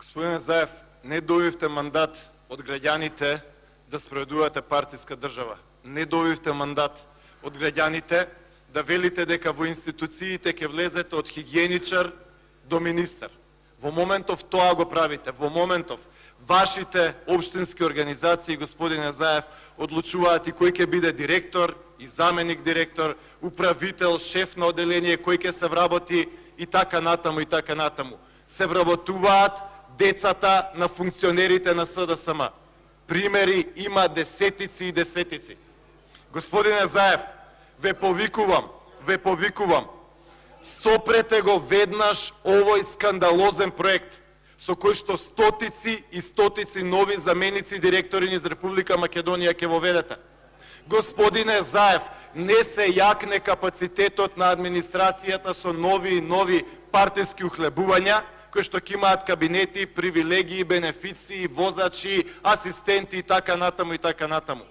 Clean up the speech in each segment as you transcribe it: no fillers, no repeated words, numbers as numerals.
Господине Заев, не добивте мандат од граѓаните да спроведувате партиска држава. Не добивте мандат од граѓаните да велите дека во институциите ќе влезете од хигиеничар до министер. Во моментов тоа го правите. Во моментов вашите општински организации, господине Заев, одлучуваат и кој ќе биде директор и заменик директор, управител, шеф на оделение, кој ќе се вработи и така натаму и така натаму. Се вработуваат децата на функционерите на СДСМ. Примери има десетици и десетици. Господине Заев, ве повикувам, сопрете го веднаш овој скандалозен проект, со кој што стотици и стотици нови заменици директори низ Република Македонија ќе воведете. Господине Заев, не се јакне капацитетот на администрацијата со нови и нови партиски ухлебувања, кои што ќе имаат кабинети, привилегии, бенефиции, возачи, асистенти и така натаму и така натаму.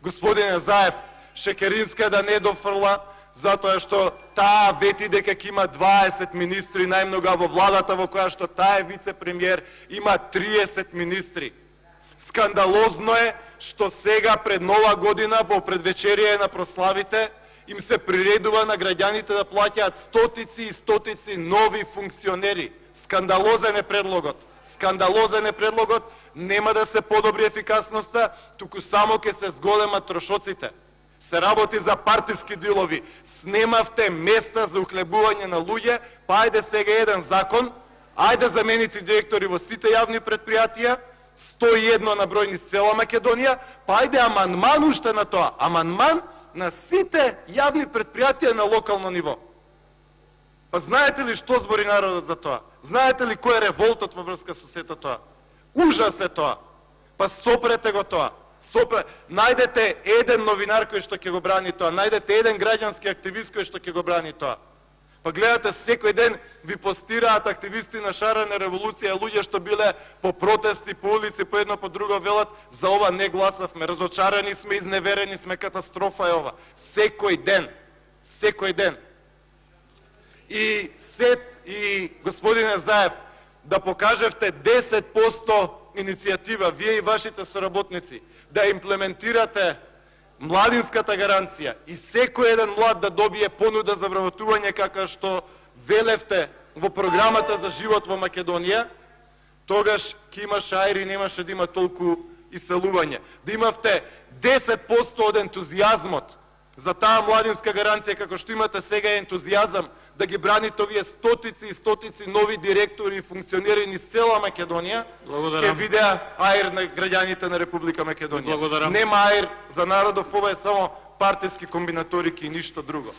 Господине Заев, Шекеринска да не дофрла, затоа што таа вети дека ќе има 20 министри, најмнога во владата во која што таа е вице-премиер, има 30 министри. Скандалозно е што сега пред Нова година во предвечерие на прославите им се приредува на граѓаните да плаќаат стотици и стотици нови функционери. Скандалозен е предлогот. Скандалозен е предлогот, нема да се подобри ефикасноста, туку само ќе се зголемат трошоците. Се работи за партиски дилови. Снемавте места за ухлебување на луѓе, па ајде сега еден закон, ајде заменици директори во сите јавни предпријатија, 101 на број низ цела Македонија, па ајде амандман уште на тоа, амандман на сите јавни предпријатија на локално ниво. Па знаете ли што збори народот за тоа? Знаете ли кој е револтот во врска со сето тоа? Ужас е тоа. Па сопрете го тоа. Најдете еден новинар кој што ќе го брани тоа, најдете еден граѓански активист кој што ќе го брани тоа. Па гледате, секој ден ви постираат активисти на шарена револуција, луѓе што биле по протести, по улици, по едно по друго велат, за ова не гласавме, разочарани сме, изневерени сме, катастрофа е ова. Секој ден. И господине Заев, да покажевте 10% иницијатива, вие и вашите соработници, да имплементирате младинската гаранција и секој еден млад да добие понуда за вработување како што велевте во програмата за живот во Македонија, тогаш ќе имаше ајри и немаше да има толку иселување. Да имавте 10% од ентузијазмот за таа младинска гаранција, како што имате сега ентузијазам да ги браните овие стотици и стотици нови директори и функционери низ цела Македонија, ќе видеа аир на граѓаните на Република Македонија. Нема аир за народов, ова е само партиски комбинаторики и ништо друго.